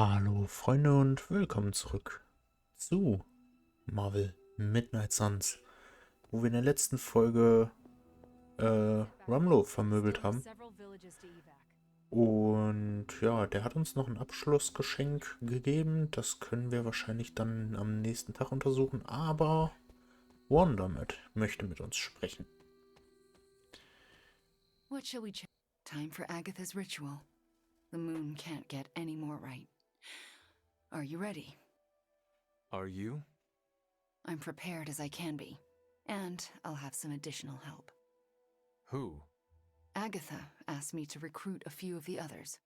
Hallo Freunde und willkommen zurück zu Marvel Midnight Suns, wo wir in der letzten Folge Rumlow vermöbelt haben. Und ja, der hat uns noch ein Abschlussgeschenk gegeben. Das können wir wahrscheinlich dann am nächsten Tag untersuchen. Aber Wanda möchte mit uns sprechen. What shall we Time for Agatha's ritual. The moon can't get any more right. Are you ready? Are you? I'm prepared as I can be. And I'll have some additional help. Who? Agatha asked me to recruit a few of the others.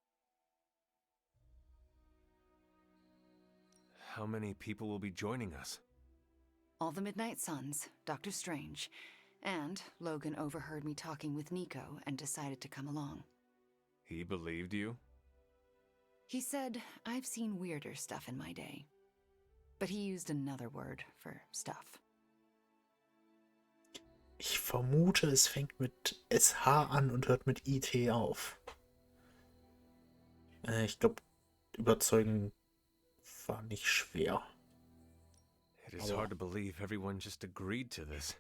How many people will be joining us? All the Midnight Suns, Dr. Strange, and Logan overheard me talking with Nico and decided to come along. He believed you? He said, I've seen weirder stuff in my day. But he used another word for stuff. Ich vermute, es fängt mit SH an und hört mit IT auf. Ich glaube, überzeugen war nicht schwer. It is hard to believe everyone just agreed to this.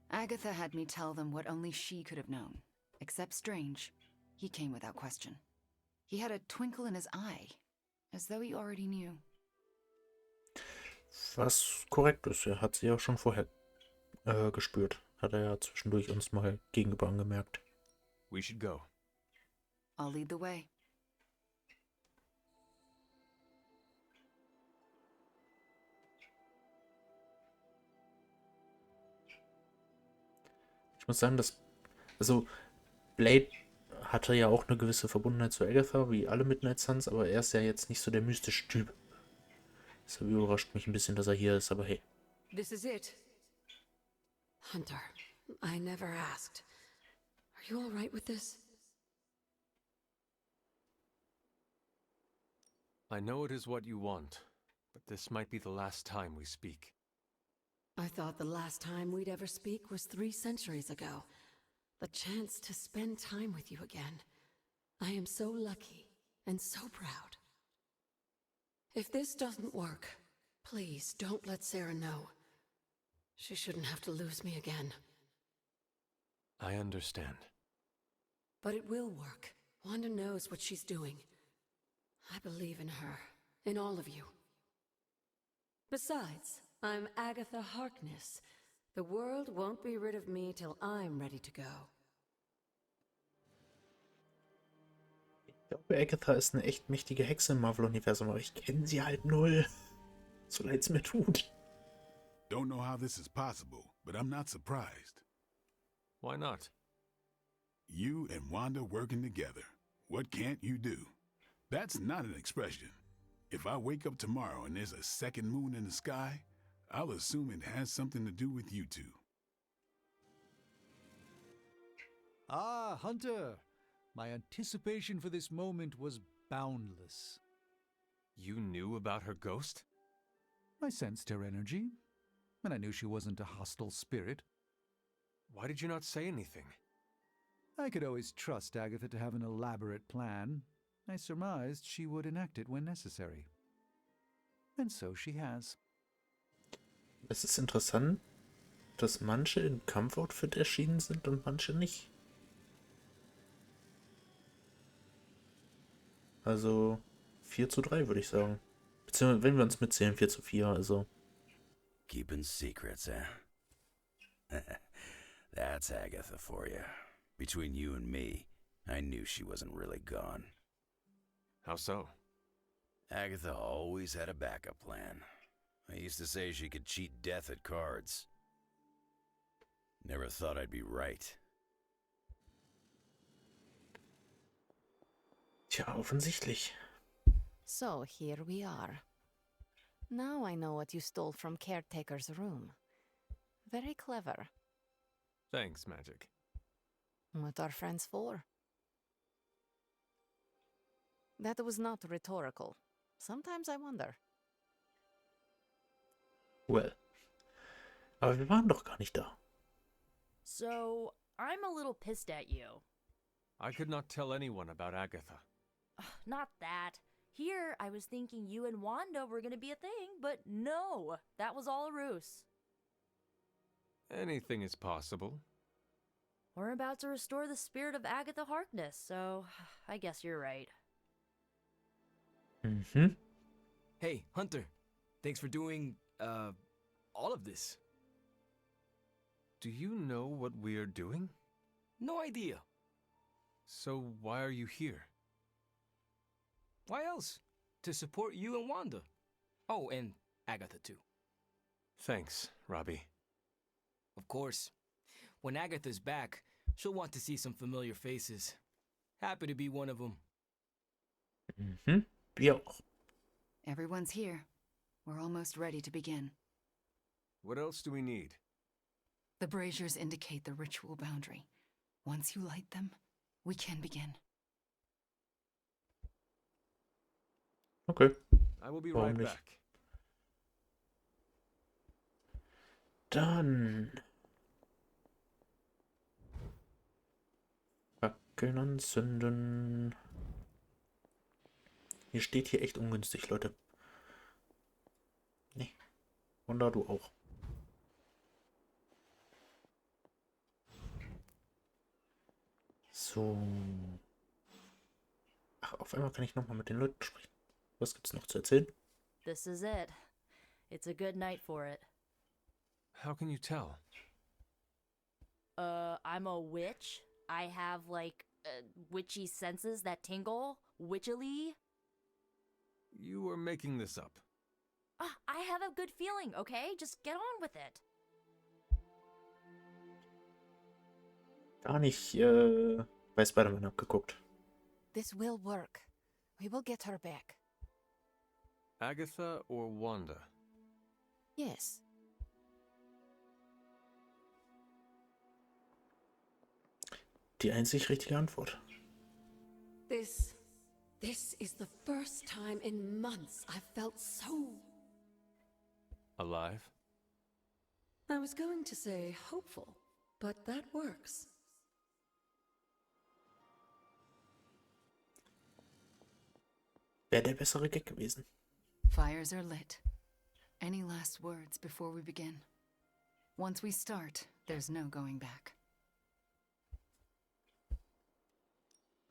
Agatha had me tell them what only she could have known. Except Strange. He came without question. He had a twinkle in his eye, as though he already knew. Was korrekt ist, er hat sie ja schon vorher gespürt. Hat er ja zwischendurch uns mal gegenüber angemerkt. We should go. I'll lead the way. Ich muss sagen, Blade hatte ja auch eine gewisse Verbundenheit zu Agatha, wie alle Midnight Suns, aber er ist ja jetzt nicht so der mystische Typ. Deshalb überrascht mich ein bisschen, dass er hier ist, aber hey. This is it. Hunter, I never asked. Are you all right with this? I know it is what you want, but this might be the last time we speak. I thought the last time we'd ever speak was 3 centuries ago. The chance to spend time with you again. I am so lucky and so proud. If this doesn't work, please don't let Sarah know. She shouldn't have to lose me again. I understand. But it will work. Wanda knows what she's doing. I believe in her, in all of you. Besides, I'm Agatha Harkness. The world won't be rid of me till I'm ready to go. Ich glaube, Agatha ist eine echt mächtige Hexe im Marvel-Universum, aber ich kenne sie halt null. So leid es mir tut. Don't know how this is possible, but I'm not surprised. Why not? You and Wanda working together. What can't you do? That's not an expression. If I wake up tomorrow and there's a second moon in the sky, I'll assume it has something to do with you two. Ah, Hunter! My anticipation for this moment was boundless. You knew about her ghost? I sensed her energy, and I knew she wasn't a hostile spirit. Why did you not say anything? I could always trust Agatha to have an elaborate plan. I surmised she would enact it when necessary. And so she has. Es ist interessant, dass manche im Kampfoutfit erschienen sind und manche nicht. Also 4:3 würde ich sagen. Beziehungsweise wenn wir uns mitzählen, 4:4, also. Keeping secrets, eh? That's Agatha for you. Between you and me, I knew she wasn't really gone. How so? Agatha always had a backup plan. I used to say she could cheat death at cards. Never thought I'd be right. Tja, offensichtlich. So here we are. Now I know what you stole from Caretaker's room. Very clever. Thanks, Magic. What are friends for? That was not rhetorical. Sometimes I wonder. Well. Aber wir waren doch gar nicht da. So, I'm a little pissed at you. I could not tell anyone about Agatha. Not that. Here, I was thinking you and Wanda were gonna be a thing, but no, that was all a ruse. Anything is possible. We're about to restore the spirit of Agatha Harkness, so I guess you're right. Mhm. Hey, Hunter. Thanks for doing, all of this. Do you know what we are doing? No idea. So why are you here? Why else? To support you and Wanda. Oh, and Agatha too. Thanks, Robbie. Of course. When Agatha's back, she'll want to see some familiar faces. Happy to be one of them. Mhm. Wir auch. Everyone's here. We're almost ready to begin. What else do we need? The braziers indicate the ritual boundary. Once you light them, we can begin. Okay. I will be Warum right nicht? back. Dann. Fackeln anzünden. Hier steht hier echt ungünstig, Leute. Nee. Und da du auch. So. Ach, auf einmal kann ich nochmal mit den Leuten sprechen. Was gibt's noch zu erzählen? This is it. It's a good night for it. How can you tell? I'm a witch. I have, like, witchy senses that tingle. Witchily. You are making this up. I have a good feeling, okay? Just get on with it. Gar nicht bei Spider-Man abgeguckt. This will work. We will get her back. Agatha or Wanda? Yes. Die einzig richtige Antwort. This is the first time in months I've felt so... Alive? I was going to say hopeful, but that works. Wäre der bessere Gag gewesen. Fires are lit. Any last words before we begin? Once we start, there's no going back.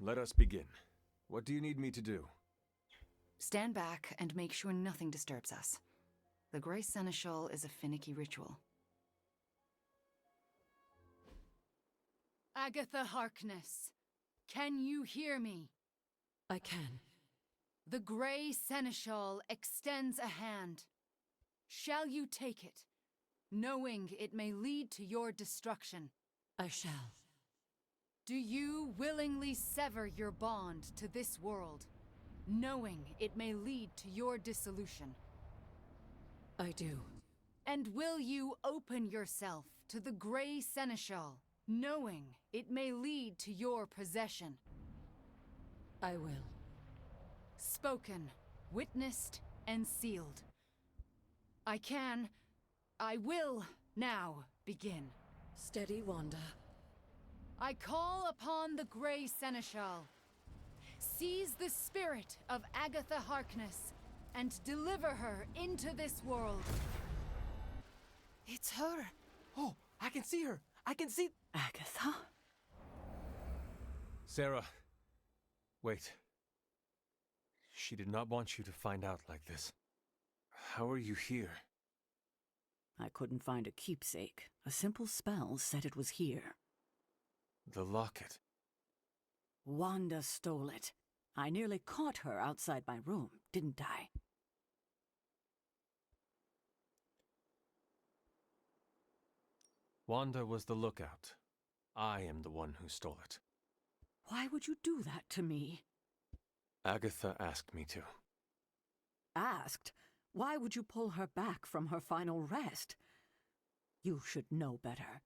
Let us begin. What do you need me to do? Stand back and make sure nothing disturbs us. The Grey Seneschal is a finicky ritual. Agatha Harkness, can you hear me? I can. The Grey Seneschal extends a hand. Shall you take it, knowing it may lead to your destruction? I shall. Do you willingly sever your bond to this world, knowing it may lead to your dissolution? I do. And will you open yourself to the Grey Seneschal, knowing it may lead to your possession? I will. Spoken, witnessed, and sealed. I will now begin. Steady, Wanda. I call upon the Grey Seneschal. Seize the spirit of Agatha Harkness and deliver her into this world. It's her. Oh, I can see her. I can see... Agatha? Sarah. Wait. She did not want you to find out like this. How are you here? I couldn't find a keepsake. A simple spell said it was here. The locket. Wanda stole it. I nearly caught her outside my room, didn't I? Wanda was the lookout. I am the one who stole it. Why would you do that to me? Agatha asked me to. Asked? Why would you pull her back from her final rest? You should know better.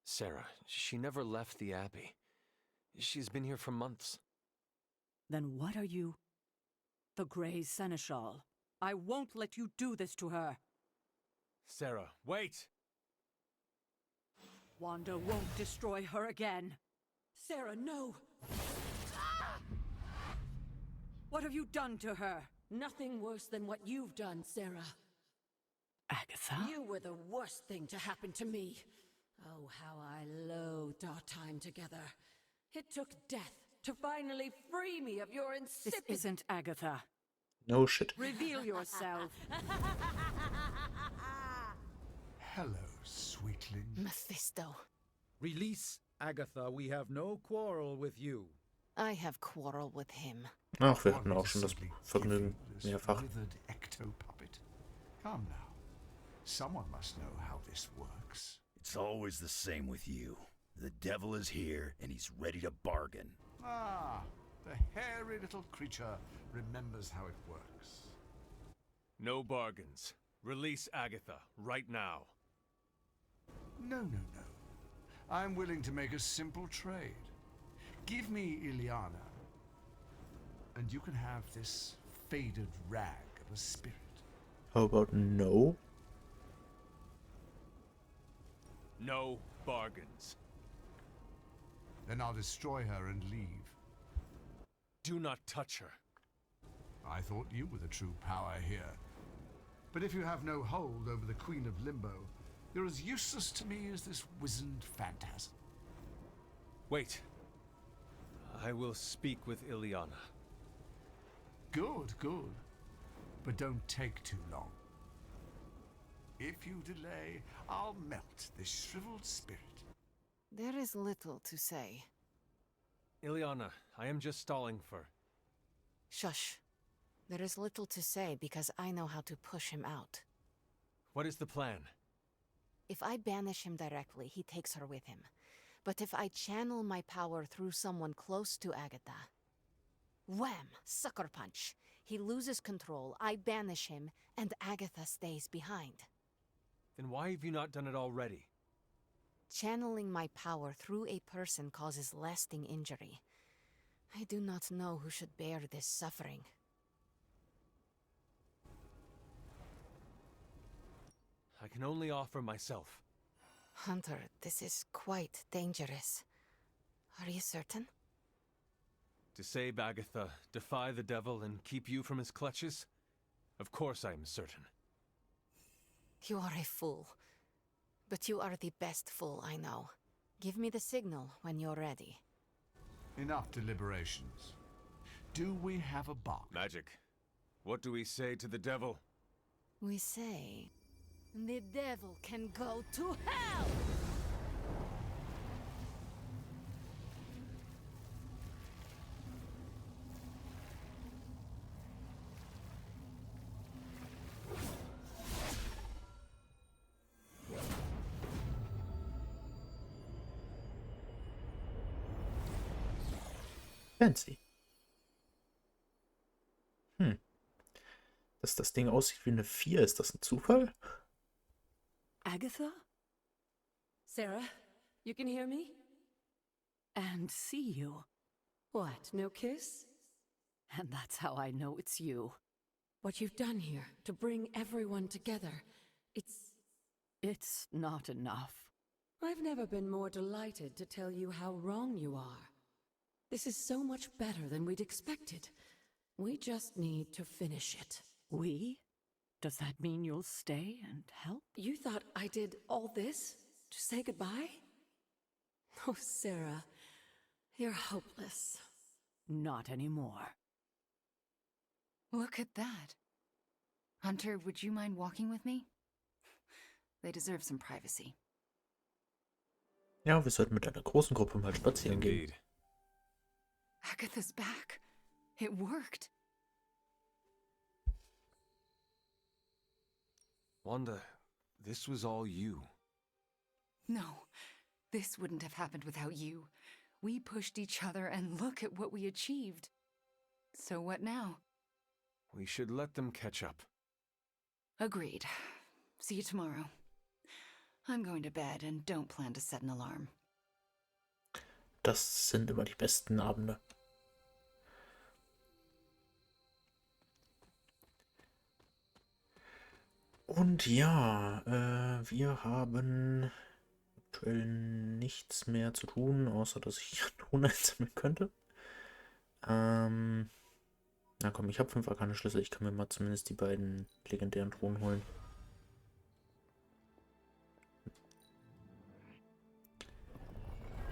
Sarah, she never left the Abbey. She's been here for months. Then what are you? The Grey Seneschal. I won't let you do this to her. Sarah, wait! Wanda won't destroy her again. Sarah, no! What have you done to her? Nothing worse than what you've done, Sarah. Agatha? You were the worst thing to happen to me. Oh, how I loathed our time together. It took death to finally free me of your This insipid... isn't Agatha. No shit. Reveal yourself. Hello, sweetling. Mephisto. Release Agatha, we have no quarrel with you. I have quarrel with him. Ach, wir hatten auch schon das Vergnügen mehrfach. Withered ecto-puppet. Come now. Someone must know how this works. It's always the same with you. The devil is here, and he's ready to bargain. Ah, the hairy little creature remembers how it works. No bargains. Release Agatha right now. No, no, no. I'm willing to make a simple trade. Give me Ileana, and you can have this faded rag of a spirit. How about no? No bargains. Then I'll destroy her and leave. Do not touch her. I thought you were the true power here. But if you have no hold over the Queen of Limbo, you're as useless to me as this wizened phantasm. Wait. I will speak with Ileana. Good, good. But don't take too long. If you delay, I'll melt this shriveled spirit. There is little to say. Ileana, I am just stalling for... Shush. There is little to say because I know how to push him out. What is the plan? If I banish him directly, he takes her with him. But if I channel my power through someone close to Agatha... Wham! Sucker punch. He loses control, I banish him, and Agatha stays behind. Then why have you not done it already? Channeling my power through a person causes lasting injury. I do not know who should bear this suffering. I can only offer myself. Hunter, this is quite dangerous. Are you certain? To save Agatha, defy the devil, and keep you from his clutches? Of course I am certain. You are a fool. But you are the best fool I know. Give me the signal when you're ready. Enough deliberations. Do we have a box? Magic. What do we say to the devil? We say... The devil can go to hell! Fancy. Dass das Ding aussieht wie eine 4, ist das ein Zufall? Agatha? Sarah, you can hear me? And see you. What, no kiss? And that's how I know it's you. What you've done here, to bring everyone together, It's not enough. I've never been more delighted to tell you how wrong you are. This is so much better than we'd expected. We just need to finish it. We? Does that mean you'll stay and help? You thought I did all this to say goodbye? Oh, Sarah, you're hopeless. Not anymore. Look at that. Hunter, would you mind walking with me? They deserve some privacy. Ja, wir sollten mit einer großen Gruppe mal spazieren gehen. Indeed. Agatha's back. It worked. Wanda, this was all you. No, this wouldn't have happened without you. We pushed each other and look at what we achieved. So what now? We should let them catch up. Agreed. See you tomorrow. I'm going to bed and don't plan to set an alarm. Das sind immer die besten Abende. Und ja, wir haben aktuell nichts mehr zu tun, außer dass ich Runen einsammeln könnte. Ja, Na komm, ich habe 5 arkane Schlüssel. Ich kann mir mal zumindest die beiden legendären Truhen holen.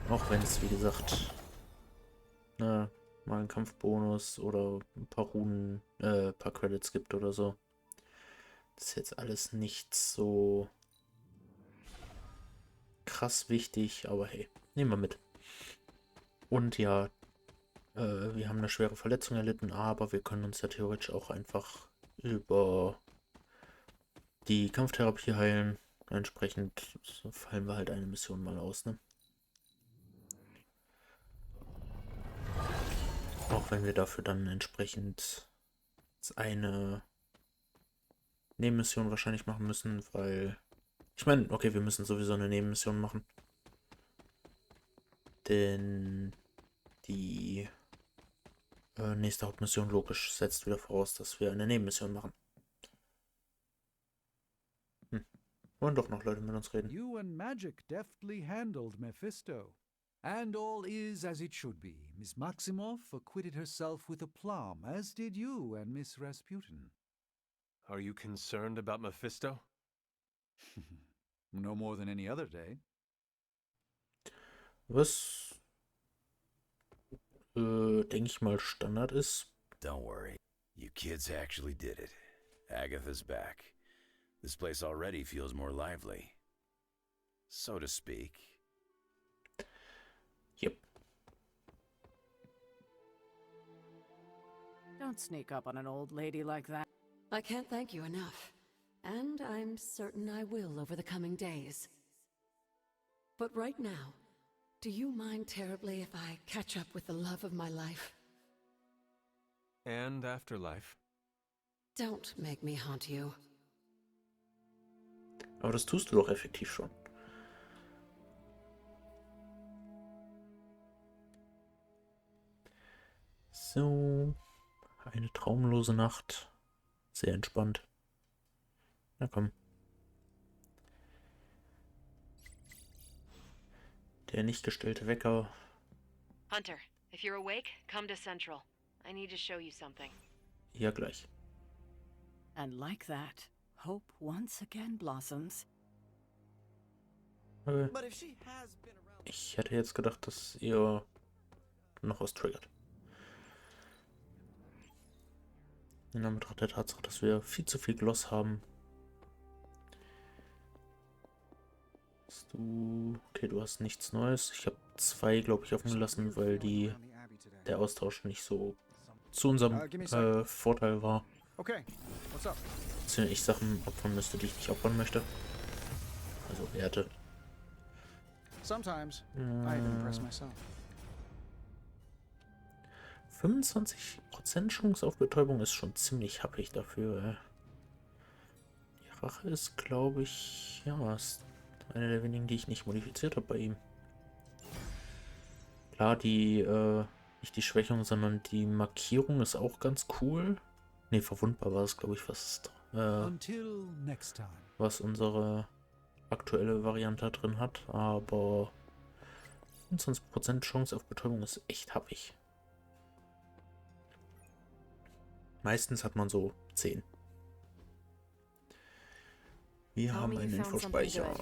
Auch wenn es, wie gesagt, mal einen Kampfbonus oder ein paar Runen, paar Credits gibt oder so. Das ist jetzt alles nicht so krass wichtig, aber hey, nehmen wir mit. Und ja, wir haben eine schwere Verletzung erlitten, aber wir können uns ja theoretisch auch einfach über die Kampftherapie heilen. Entsprechend fallen wir halt eine Mission mal aus, ne? Auch wenn wir dafür dann entsprechend eine Nebenmission wahrscheinlich machen müssen, weil... Ich meine, okay, wir müssen sowieso eine Nebenmission machen. Denn die nächste Hauptmission logisch setzt wieder voraus, dass wir eine Nebenmission machen. Wollen doch noch Leute mit uns reden. You and Magic deftly handled Mephisto. And all is as it should be. Miss Maximoff acquitted herself with aplomb, as did you and Miss Rasputin. Are you concerned about Mephisto? No more than any other day. Was, denke ich mal, Standard ist. Don't worry. You kids actually did it. Agatha's back. This place already feels more lively. So to speak. Yep. Don't sneak up on an old lady like that. I can't thank you enough. And I'm certain I will over the coming days. But right now, do you mind terribly if I catch up with the love of my life? And afterlife. Don't make me haunt you. Aber das tust du doch effektiv schon. So. Eine traumlose Nacht. Sehr entspannt. Na komm. Der nicht gestellte Wecker. Hunter, if you're awake, come to Central. I need to show you something. Ja, gleich. And like that, hope once again blossoms. Okay. Ich hätte jetzt gedacht, dass ihr noch was triggert. In Anbetracht der Tatsache, dass wir viel zu viel Gloss haben. Okay, du hast nichts Neues. Ich habe 2, glaube ich, offen gelassen, weil der Austausch nicht so zu unserem Vorteil war. Okay, what's up? Beziehungsweise ich Sachen opfern müsste, die ich nicht opfern möchte. Also Werte. Sometimes I impress myself. 25% Chance auf Betäubung ist schon ziemlich happig dafür. Die Rache ist, glaube ich, ja, ist eine der wenigen, die ich nicht modifiziert habe bei ihm. Klar, nicht die Schwächung, sondern die Markierung ist auch ganz cool. Ne, verwundbar war es, glaube ich, was unsere aktuelle Variante drin hat. Aber 25% Chance auf Betäubung ist echt happig. Meistens hat man so 10. Wir haben einen Infospeicher.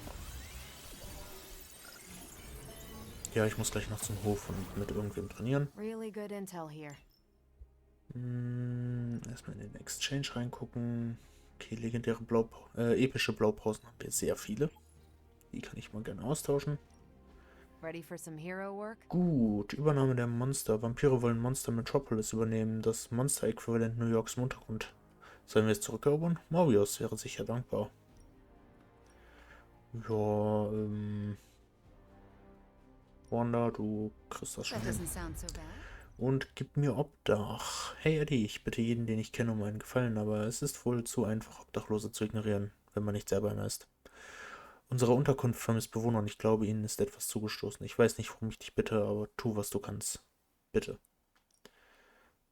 Ja, ich muss gleich noch zum Hof und mit irgendwem trainieren. Really good intel here. Erstmal in den Exchange reingucken. Okay, legendäre epische Blaupausen haben wir sehr viele. Die kann ich mal gerne austauschen. Ready for some hero work? Gut, Übernahme der Monster. Vampire wollen Monster Metropolis übernehmen. Das Monster-Äquivalent New Yorks im Untergrund. Sollen wir es zurückerobern? Marius wäre sicher dankbar. Ja, Wanda, du kriegst das schon hin. Und gib mir Obdach. Hey Eddie, ich bitte jeden, den ich kenne, um einen Gefallen, aber es ist wohl zu einfach, Obdachlose zu ignorieren, wenn man nicht selber einer ist. Unsere Unterkunft vermisst Bewohner und ich glaube, ihnen ist etwas zugestoßen. Ich weiß nicht, warum ich dich bitte, aber tu, was du kannst. Bitte.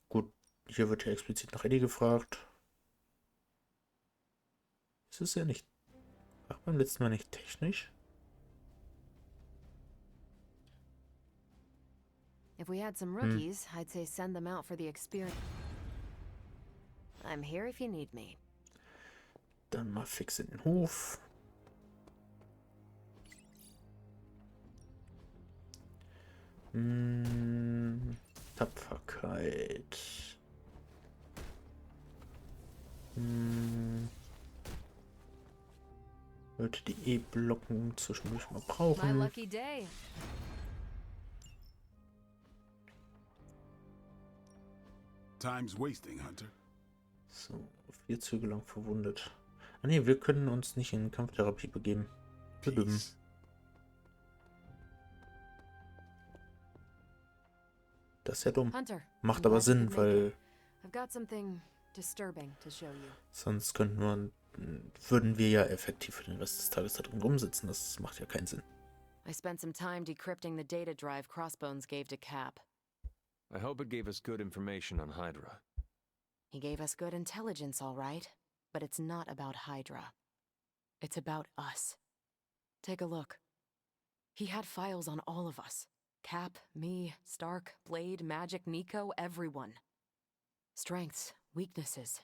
Gut, hier wird ja explizit nach Eddie gefragt. Es ist ja nicht... Ach, beim letzten Mal nicht technisch. If we had some rookies, I'd say send them out for the experience. I'm here if you need me. Dann mal fix in den Hof. Tapferkeit. Leute, die E-Blocken zwischendurch mal My brauchen. lucky day. Time's wasting, Hunter. So, 4 Züge lang verwundet. Ah ne, wir können uns nicht in Kampftherapie begeben. Peace. Das ist ja dumm. Hunter, Macht I'm aber glad you Sinn, could make weil it. I've got something disturbing to show you. sonst würden wir ja effektiv für den Rest des Tages da drin rumsitzen. Das macht ja keinen Sinn. I spent some time decrypting the data drive Crossbones gave to Cap. I hope it gave us good information on Hydra. He gave us good intelligence, all right, but it's not about Hydra. It's about us. Take a look. He had files on all of us. Cap, me, Stark, Blade, Magic, Nico, everyone. Strengths, weaknesses.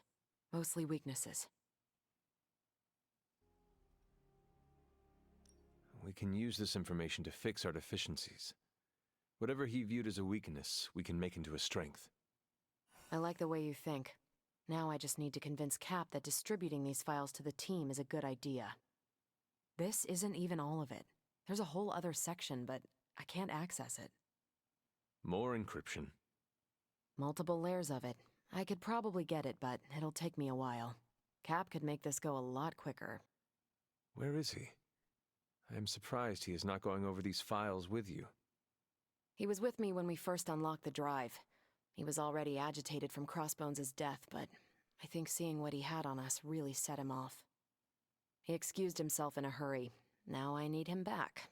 Mostly weaknesses. We can use this information to fix our deficiencies. Whatever he viewed as a weakness, we can make into a strength. I like the way you think. Now I just need to convince Cap that distributing these files to the team is a good idea. This isn't even all of it. There's a whole other section, but I can't access it. More encryption. Multiple layers of it. I could probably get it, but it'll take me a while. Cap could make this go a lot quicker. Where is he? I am surprised he is not going over these files with you. He was with me when we first unlocked the drive. He was already agitated from Crossbones' death, but I think seeing what he had on us really set him off. He excused himself in a hurry. Now I need him back.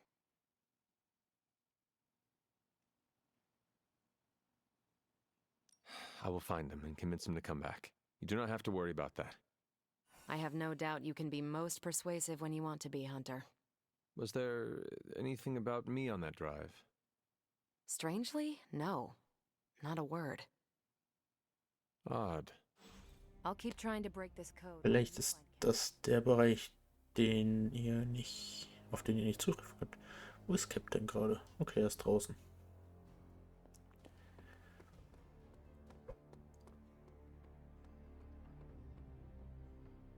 I will find him and convince him to come back. You do not have to worry about that. I have no doubt you can be most persuasive when you want to be, Hunter. Was there anything about me on that drive? Strangely, no. Not a word. Odd. I'll keep trying to break this code. Vielleicht ist das der Bereich, auf den ihr nicht zugreifen könnt. Wo ist Captain gerade? Okay, er ist draußen.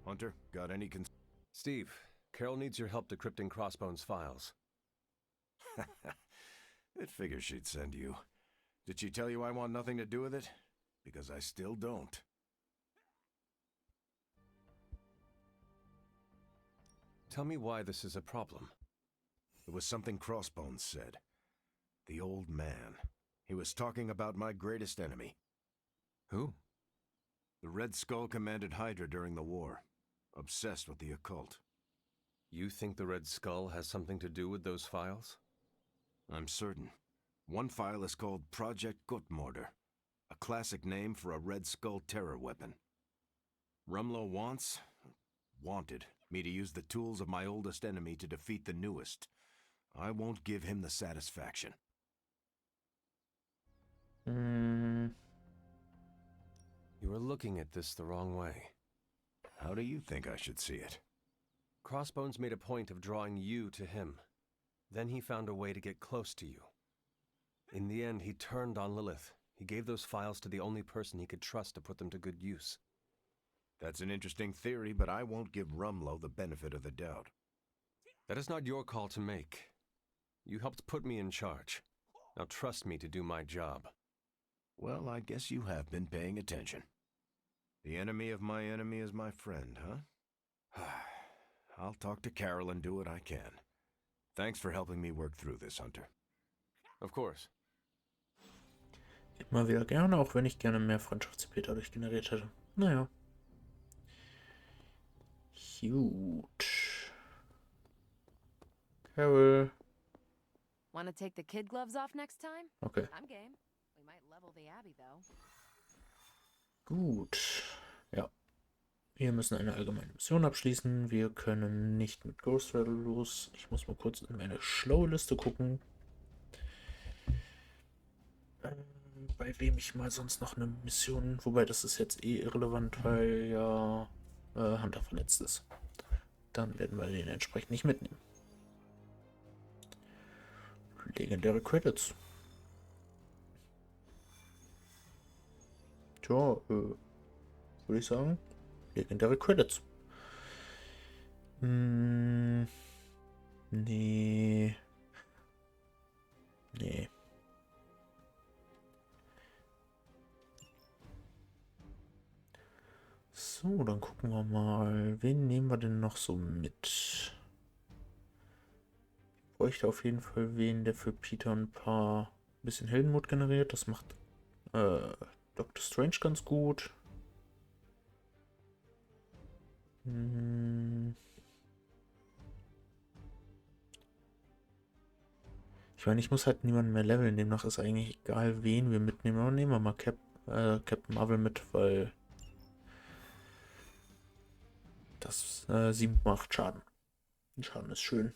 Hunter, got any Steve, Carol needs your help decrypting Crossbones' files. It figures she'd send you. Did she tell you I want nothing to do with it? Because I still don't. Tell me why this is a problem. It was something Crossbones said. The old man. He was talking about my greatest enemy. Who? The Red Skull commanded Hydra during the war. Obsessed with the occult. You think the Red Skull has something to do with those files? I'm certain. One file is called Project Gutmorder, a classic name for a Red Skull terror weapon. Rumlow wanted me to use the tools of my oldest enemy to defeat the newest. I won't give him the satisfaction. You are looking at this the wrong way. How do you think I should see it? Crossbones made a point of drawing you to him. Then he found a way to get close to you. In the end, he turned on Lilith. He gave those files to the only person he could trust to put them to good use. That's an interesting theory, but I won't give Rumlow the benefit of the doubt. That is not your call to make. You helped put me in charge. Now trust me to do my job. Well, I guess you have been paying attention. The enemy of my enemy is my friend, huh? I'll talk to Carol and do what I can. Thanks for helping me work through this, Hunter. Of course. Immer wieder gerne, auch wenn ich gerne mehr Freundschafts-CP dadurch generiert hätte. Naja. Gut. Carol. Want to take the kid gloves off next time? Okay. I'm game. We might level the Abbey, though. Gut. Ja. Wir müssen eine allgemeine Mission abschließen. Wir können nicht mit Ghost Rattle los. Ich muss mal kurz in meine schlaue Liste gucken. bei wem ich mal sonst noch eine Mission, wobei das ist jetzt eh irrelevant, weil ja Hunter verletzt ist. Dann werden wir den entsprechend nicht mitnehmen. Legendäre Credits. Tja, würde ich sagen, legendäre Credits. Nee. Nee. So, dann gucken wir mal. Wen nehmen wir denn noch so mit? Ich bräuchte auf jeden Fall wen, der für Peter ein bisschen Heldenmut generiert. Das macht Dr. Strange ganz gut. Ich meine, ich muss halt niemanden mehr leveln. Demnach ist eigentlich egal, wen wir mitnehmen. Aber nehmen wir mal Captain Marvel mit, weil das 7 macht Schaden. Schaden ist schön.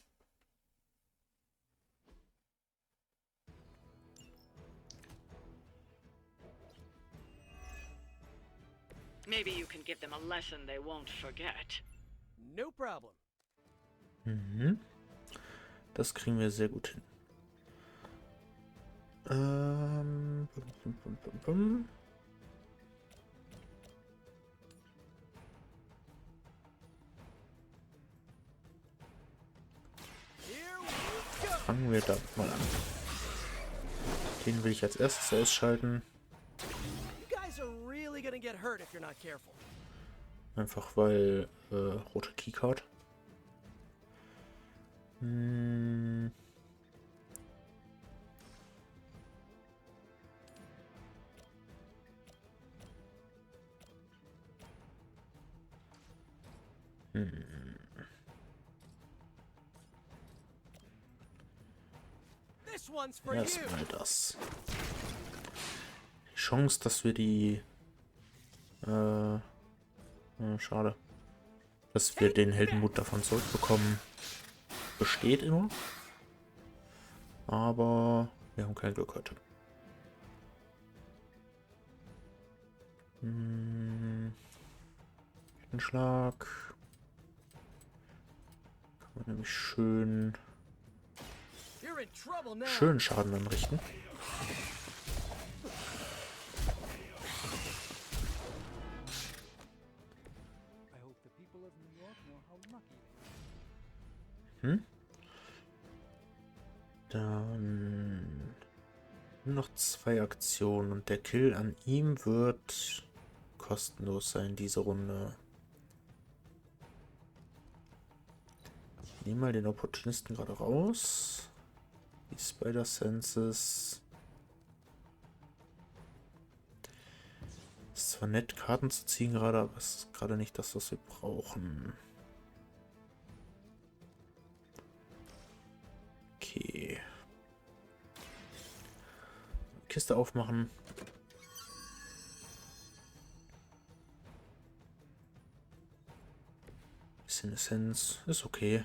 Maybe you can give them a lesson they won't forget. No problem. Mhm. Das kriegen wir sehr gut hin. Fangen wir da mal an. Den will ich als erstes ausschalten. Einfach weil rote Keycard. Erstmal das. Die Chance, dass wir die schade. Dass wir den Heldenmut davon zurückbekommen, besteht immer. Aber wir haben kein Glück heute. Ein Schlag. Kann man nämlich schön Schaden anrichten. Dann noch 2 Aktionen und der Kill an ihm wird kostenlos sein diese Runde. Ich nehme mal den Opportunisten gerade raus. Die Spider Senses. Ist zwar nett, Karten zu ziehen gerade, aber es ist gerade nicht das, was wir brauchen. Okay. Kiste aufmachen. Bisschen Essenz. Ist okay.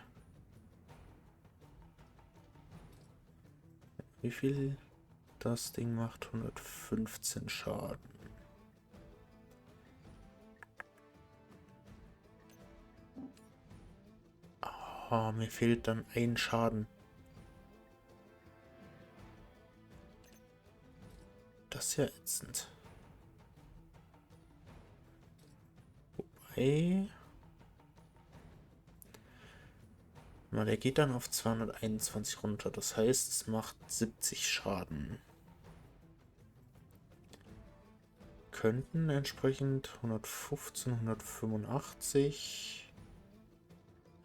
Wie viel das Ding macht? 115 Schaden. Ah, mir fehlt dann ein Schaden. Das ist ja ätzend. Wobei... Na, der geht dann auf 221 runter. Das heißt, es macht 70 Schaden. Könnten entsprechend 115, 185.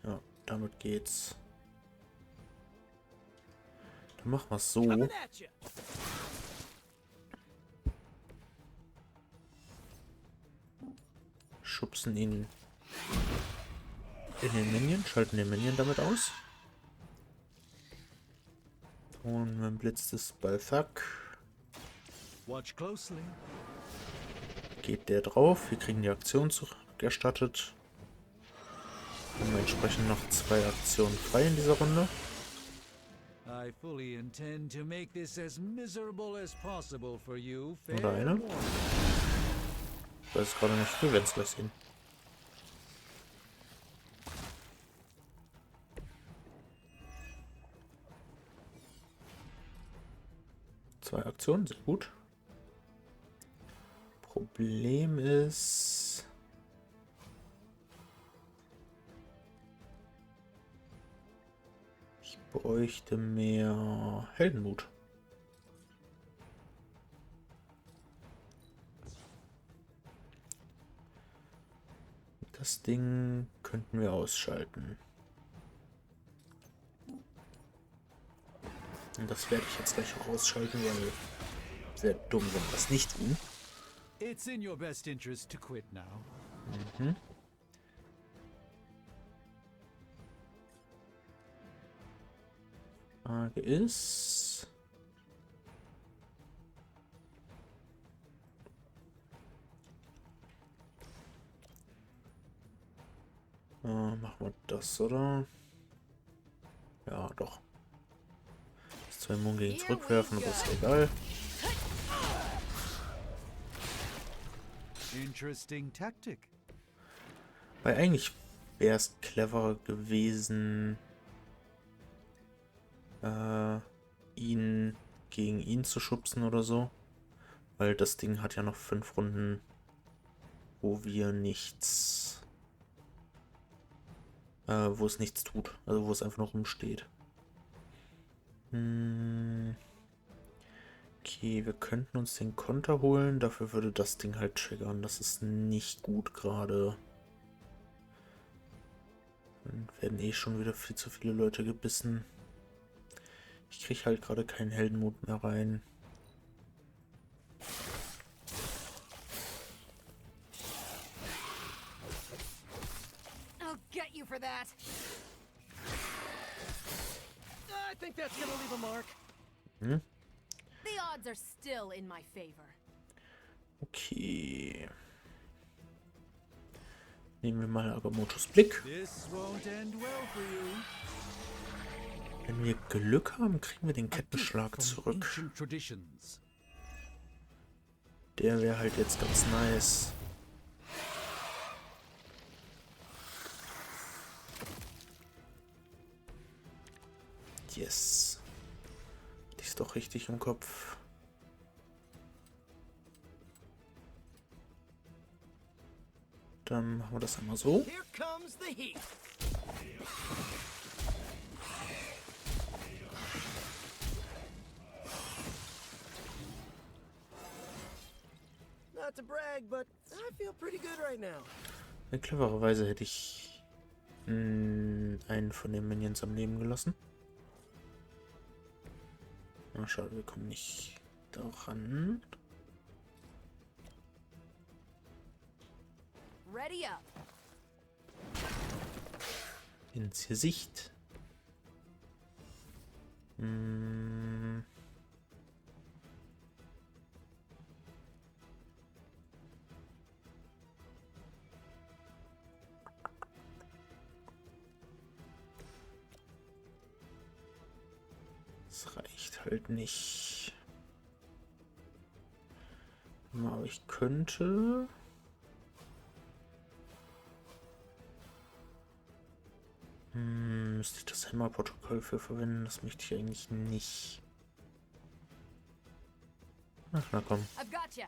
Ja, damit geht's. Dann machen wir es so. Schubsen ihn in den Minion, schalten den Minion damit aus. Und mit dem Blitz des Balthak geht der drauf. Wir kriegen die Aktion zurückerstattet. Haben wir entsprechend noch 2 Aktionen frei in dieser Runde. I fully intend to make this as miserable as possible for you. Oder eine? Ich weiß gerade nicht, wir werden es gleich sehen. Zwei Aktionen, sehr gut. Problem ist... Ich bräuchte mehr Heldenmut. Das Ding könnten wir ausschalten. Und das werde ich jetzt gleich auch ausschalten, weil sehr dumm, wenn wir das nicht tun. It's in your best interest to quit now. Mhm. Frage ist... machen wir das, oder? Ja, doch. Das 2 Immun gegen zurückwerfen, aber ist egal. Interesting tactic. Weil eigentlich wäre es cleverer gewesen, ihn gegen ihn zu schubsen oder so. Weil das Ding hat ja noch 5 Runden, wo wir nichts... wo es nichts tut. Also wo es einfach noch rumsteht. Okay, wir könnten uns den Konter holen. Dafür würde das Ding halt triggern. Das ist nicht gut gerade. Dann werden eh schon wieder viel zu viele Leute gebissen. Ich kriege halt gerade keinen Heldenmut mehr rein. I'll get you for that. I think that's gonna leave a mark. Hm? The odds are still in my favor. Okay. Nehmen wir mal Agamottos Blick. This won't end well for you. Wenn wir Glück haben, kriegen wir den Kettenschlag zurück. Der wäre halt jetzt ganz nice. Yes. Die ist doch richtig im Kopf. Dann machen wir das einmal so. Here comes the heat. Not to brag, but I feel pretty good right now. Clevererweise hätte ich einen von den Minions am Leben gelassen. Na schade, wir kommen nicht daran. Ready up. Ins Gesicht. Das reicht halt nicht. Aber ich könnte... müsste ich das Hämmerprotokoll für verwenden? Das möchte ich eigentlich nicht. Ach, na komm. I've got you.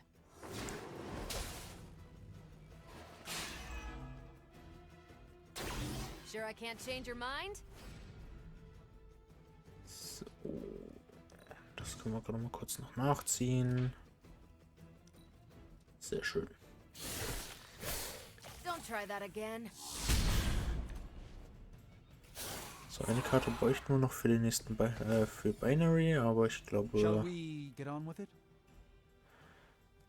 Sure I can't change your mind? So. Das können wir gerade mal kurz noch nachziehen. Sehr schön. Don't try that again. So, eine Karte bräuchten wir noch für den nächsten für Binary, aber ich glaube,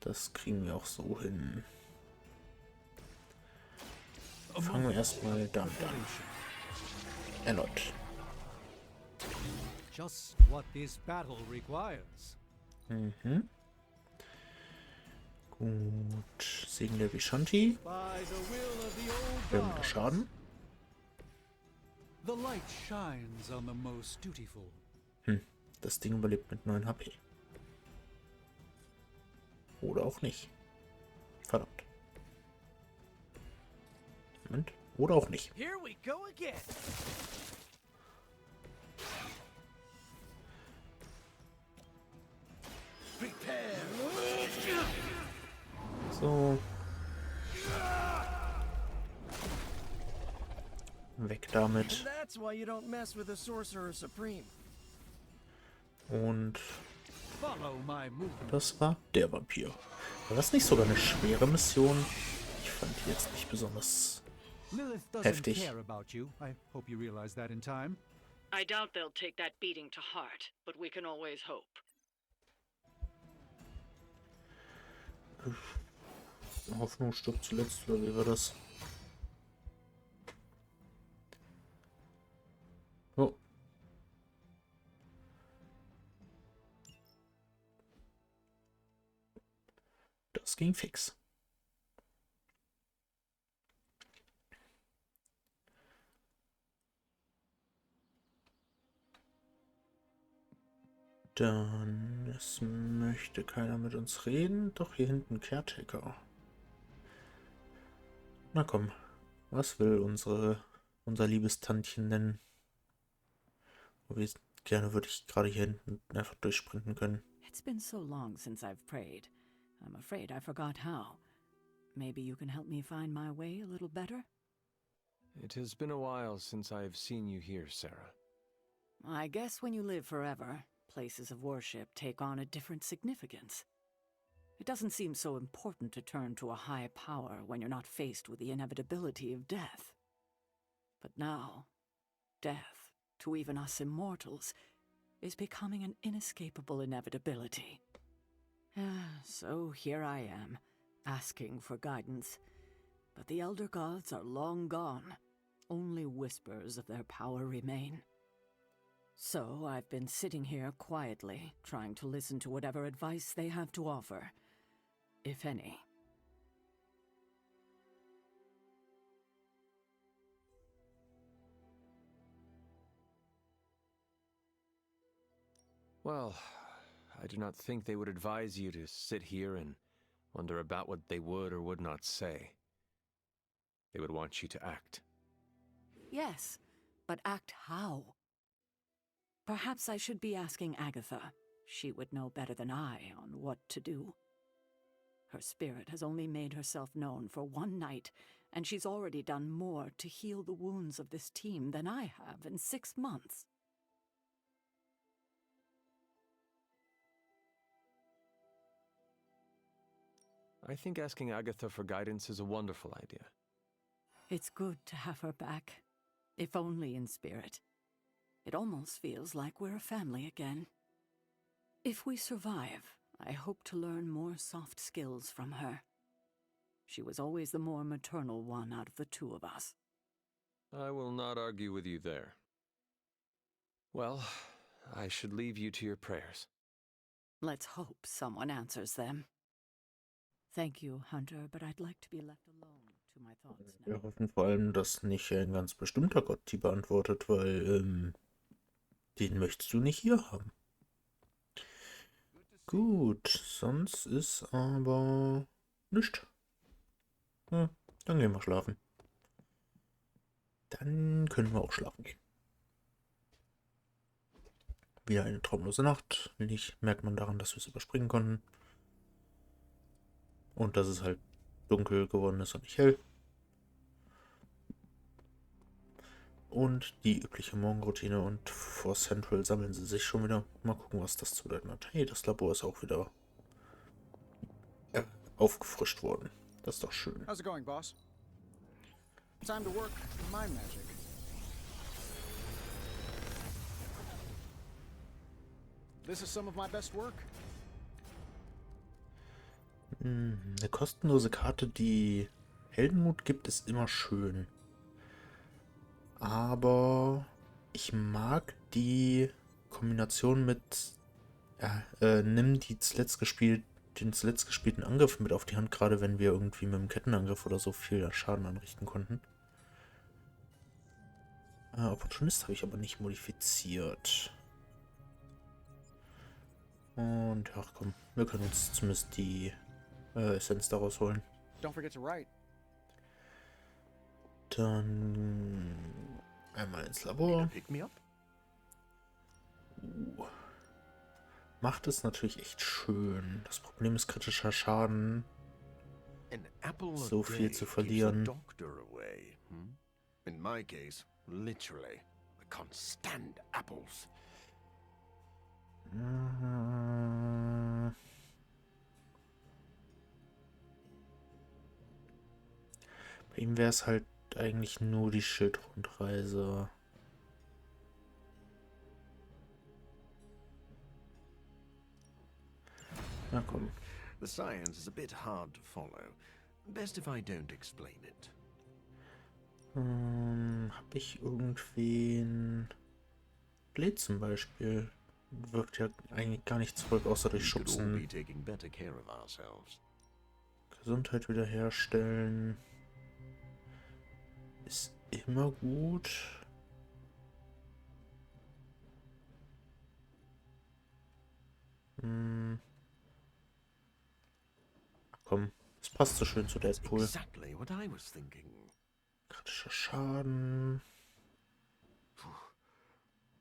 das kriegen wir auch so hin. Fangen wir erstmal damit an. Erneut. Just what this battle requires. Mhm. Gut. Segen der Vishanti. Wir haben Schaden. The light shines on the most dutiful. Das Ding überlebt mit 9 HP. Oder auch nicht. Verdammt. Moment. Oder auch nicht. Here we go again. So. Weg damit. That's why you don't mess with the Sorcerer Supreme. Und Follow my movement. das war der Vampir. War das nicht sogar eine schwere Mission? Ich fand die jetzt nicht besonders Lilith doesn't heftig. care about you. I hope you realize that in time. I doubt they'll take that beating to heart, but we can always hope. Hoffnung stirbt zuletzt, oder wie war das? Oh. Das ging fix. Dann, es möchte keiner mit uns reden. Doch hier hinten Caretaker. Na komm, was will unser liebes Tantchen nennen? Gerne würde ich gerade hier hinten einfach durchsprinten können. It's been so long since I've prayed. I'm afraid I forgot how. Maybe you can help me find my way a little better? It has been a while since I've seen you here, Sarah. I guess when you live forever, places of worship take on a different significance. It doesn't seem so important to turn to a high power when you're not faced with the inevitability of death. But now, death, to even us immortals, is becoming an inescapable inevitability. So here I am, asking for guidance. But the Elder Gods are long gone. Only whispers of their power remain. So I've been sitting here quietly, trying to listen to whatever advice they have to offer, if any. Well, I do not think they would advise you to sit here and wonder about what they would or would not say. They would want you to act. Yes, but act how? Perhaps I should be asking Agatha. She would know better than I on what to do. Her spirit has only made herself known for one night, and she's already done more to heal the wounds of this team than I have in 6 months. I think asking Agatha for guidance is a wonderful idea. It's good to have her back, if only in spirit. It almost feels like we're a family again. If we survive, I hope to learn more soft skills from her. She was always the more maternal one out of the two of us. I will not argue with you there. Well, I should leave you to your prayers. Let's hope someone answers them. Thank you, Hunter, but I'd like to be left alone to my thoughts now. Wir hoffen vor allem, dass nicht ein ganz bestimmter Gott die beantwortet, weil den möchtest du nicht hier haben. Gut, sonst ist aber nichts. Ja, dann gehen wir schlafen. Dann können wir auch schlafen gehen. Wieder eine traumlose Nacht. Nicht merkt man daran, dass wir es überspringen konnten. Und dass es halt dunkel geworden ist und nicht hell. Und die übliche Morgenroutine und vor Central sammeln sie sich schon wieder. Mal gucken, was das zu bedeuten hat. Hey, das Labor ist auch wieder aufgefrischt worden. Das ist doch schön. How's it going, boss? Time to work my magic. This is some of my best work. Eine kostenlose Karte, die Heldenmut gibt, ist immer schön. Aber ich mag die Kombination mit nimm den zuletzt gespielten Angriff mit auf die Hand, gerade wenn wir irgendwie mit dem Kettenangriff oder so viel Schaden anrichten konnten. Opportunist habe ich aber nicht modifiziert. Und ach komm, wir können uns zumindest die Essenz daraus holen. Don't forget to write. Dann einmal ins Labor. Macht es natürlich echt schön. Das Problem ist kritischer Schaden. So viel zu verlieren. In my case, literally, I can't stand apples. Bei ihm wäre es halt eigentlich nur die Schildrundreise. Na komm. The science is a bit hard to follow. Best if I don't explain it. Hab ich irgendwen... Blade zum Beispiel. Wirkt ja eigentlich gar nicht zurück, außer durch Schubsen. Gesundheit wiederherstellen. Ist immer gut. Komm, es passt so schön zu Deadpool. Kritischer Schaden.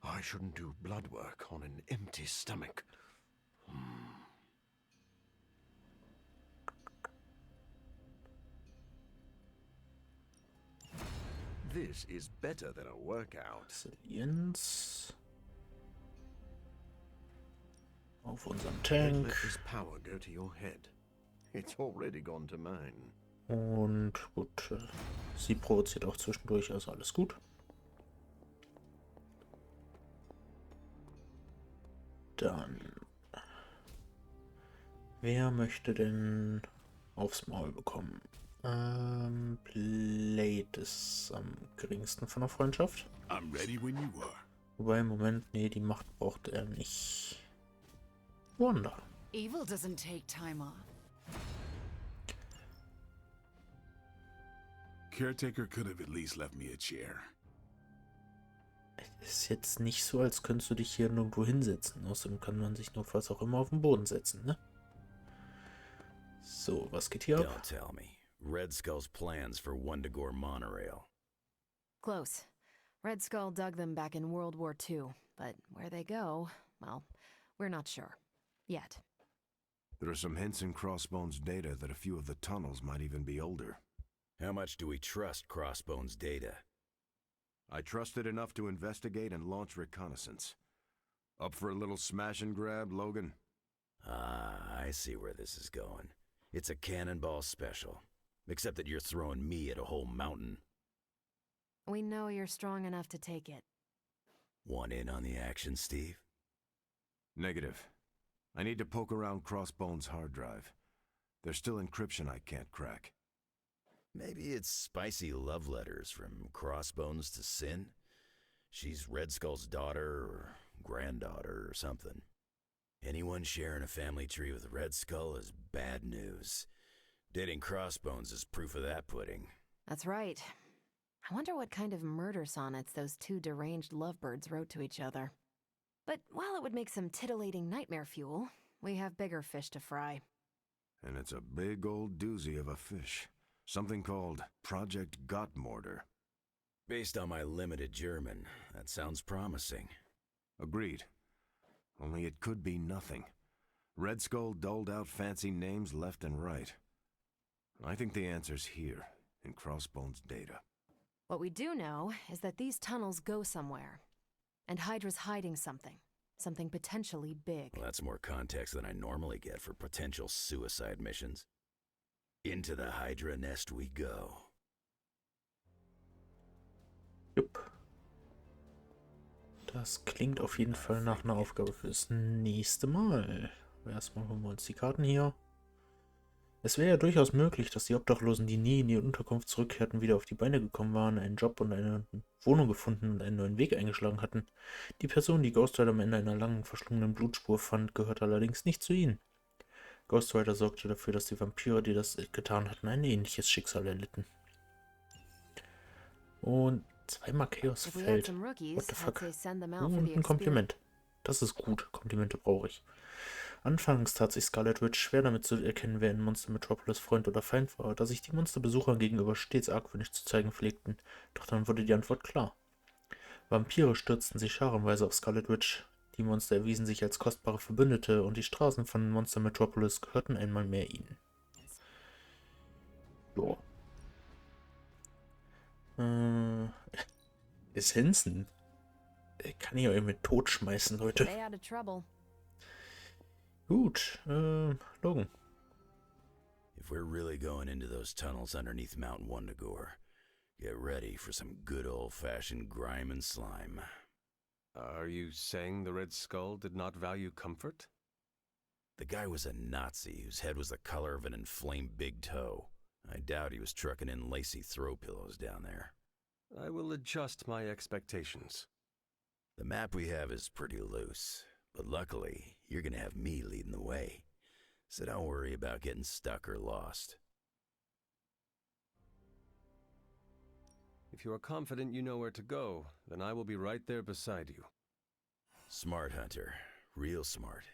I shouldn't do blood work on an empty stomach. This is better than a workout. Resilienz. Auf unseren Tank. Let this power go to your head. It's already gone to mine. Und gut, sie provoziert auch zwischendurch, also alles gut. Dann, wer möchte denn aufs Maul bekommen? Blade ist am geringsten von der Freundschaft. I'm ready when you are. Wobei im Moment, nee, die Macht braucht er nicht. Wanda. Evil doesn't take time off. Caretaker could have at least left me a chair. Es ist jetzt nicht so, als könntest du dich hier nirgendwo hinsetzen. Außerdem kann man sich notfalls auch immer auf den Boden setzen, ne? So, was geht hier ab? Don't tell me. Red Skull's plans for Wundagore monorail. Close. Red Skull dug them back in World War II, but where they go, well, we're not sure. Yet. There are some hints in Crossbone's data that a few of the tunnels might even be older. How much do we trust Crossbone's data? I trust it enough to investigate and launch reconnaissance. Up for a little smash and grab, Logan? Ah, I see where this is going. It's a cannonball special. Except that you're throwing me at a whole mountain. We know you're strong enough to take it. Want in on the action, Steve? Negative. I need to poke around Crossbone's hard drive. There's still encryption I can't crack. Maybe it's spicy love letters from Crossbones to Sin? She's Red Skull's daughter or granddaughter or something. Anyone sharing a family tree with Red Skull is bad news. Dating Crossbones is proof of that pudding. That's right. I wonder what kind of murder sonnets those two deranged lovebirds wrote to each other. But while it would make some titillating nightmare fuel, we have bigger fish to fry. And it's a big old doozy of a fish. Something called Project Gottmorder. Based on my limited German, that sounds promising. Agreed. Only it could be nothing. Red Skull doled out fancy names left and right. I think the answer's here, in Crossbone's data. What we do know is that these tunnels go somewhere. And Hydra's hiding something. Something potentially big. Well, that's more context than I normally get for potential suicide missions. Into the Hydra nest we go. Jupp. Das klingt auf jeden Fall nach einer Aufgabe fürs nächste Mal. Erstmal holen wir uns die Karten hier. Es wäre ja durchaus möglich, dass die Obdachlosen, die nie in die Unterkunft zurückkehrten, wieder auf die Beine gekommen waren, einen Job und eine Wohnung gefunden und einen neuen Weg eingeschlagen hatten. Die Person, die Ghost Rider am Ende einer langen, verschlungenen Blutspur fand, gehörte allerdings nicht zu ihnen. Ghost Rider sorgte dafür, dass die Vampire, die das getan hatten, ein ähnliches Schicksal erlitten. Und zweimal Chaosfeld. What the fuck? Und ein Kompliment. Das ist gut. Komplimente brauche ich. Anfangs tat sich Scarlet Witch schwer damit zu erkennen, wer in Monster Metropolis Freund oder Feind war, da sich die Monsterbesucher gegenüber stets argwöhnisch zu zeigen pflegten. Doch dann wurde die Antwort klar. Vampire stürzten sich scharenweise auf Scarlet Witch. Die Monster erwiesen sich als kostbare Verbündete und die Straßen von Monster Metropolis gehörten einmal mehr ihnen. Jo. Essenzen. Kann ich euch mit totschmeißen, Leute. Stay out of trouble. Gut, Logan. If we're really going into those tunnels underneath Mount Wundagore, get ready for some good old-fashioned grime and slime. Are you saying the Red Skull did not value comfort? The guy was a Nazi whose head was the color of an inflamed big toe. I doubt he was trucking in lacy throw pillows down there. I will adjust my expectations. The map we have is pretty loose, but luckily, you're gonna have me leading the way. So don't worry about getting stuck or lost. If you are confident you know where to go, then I will be right there beside you. Smart, Hunter. Real smart.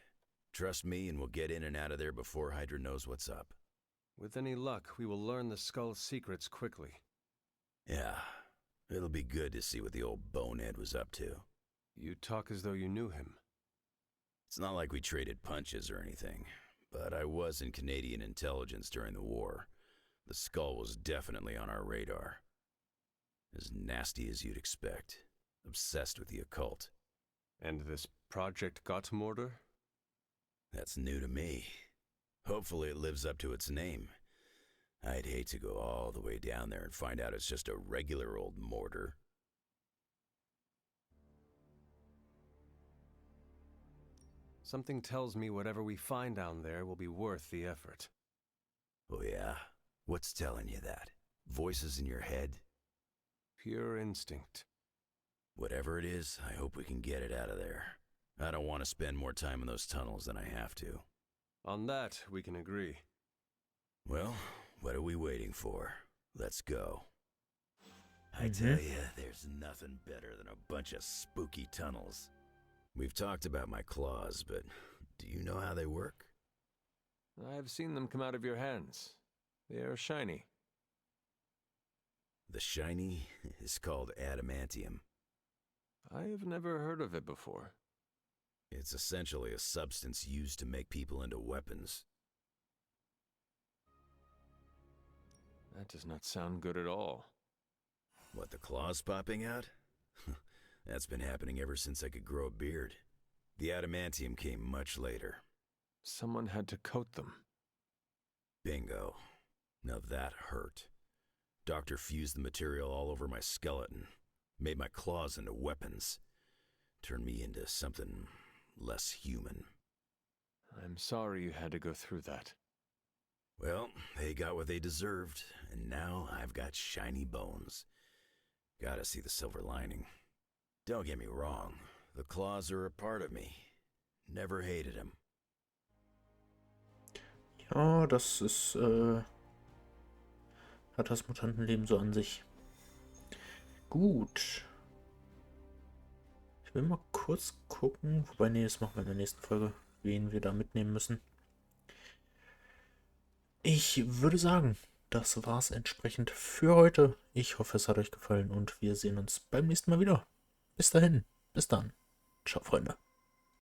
Trust me and we'll get in and out of there before Hydra knows what's up. With any luck, we will learn the Skull's secrets quickly. Yeah, it'll be good to see what the old bonehead was up to. You talk as though you knew him. It's not like we traded punches or anything, but I was in Canadian intelligence during the war. The Skull was definitely on our radar. As nasty as you'd expect. Obsessed with the occult. And this Project Gottmorder? That's new to me. Hopefully it lives up to its name. I'd hate to go all the way down there and find out it's just a regular old mortar. Something tells me whatever we find down there will be worth the effort. Oh yeah? What's telling you that? Voices in your head? Pure instinct. Whatever it is, I hope we can get it out of there. I don't want to spend more time in those tunnels than I have to. On that, we can agree. Well, what are we waiting for? Let's go. I tell you, there's nothing better than a bunch of spooky tunnels. We've talked about my claws, but do you know how they work? I've seen them come out of your hands. They are shiny. The shiny is called adamantium. I have never heard of it before. It's essentially a substance used to make people into weapons. That does not sound good at all. What, the claws popping out? That's been happening ever since I could grow a beard. The adamantium came much later. Someone had to coat them. Bingo. Now that hurt. Doctor fused the material all over my skeleton, made my claws into weapons, turned me into something less human. I'm sorry you had to go through that. Well, they got what they deserved, and now I've got shiny bones. Gotta see the silver lining. Don't get me wrong, the claws are a part of me. Never hated them. Ja, das ist, hat das Mutantenleben so an sich. Gut. Ich will mal kurz gucken, wobei, nee, das machen wir in der nächsten Folge, wen wir da mitnehmen müssen. Ich würde sagen, das war's entsprechend für heute. Ich hoffe, es hat euch gefallen und wir sehen uns beim nächsten Mal wieder. Bis dahin, bis dann. Ciao, Freunde.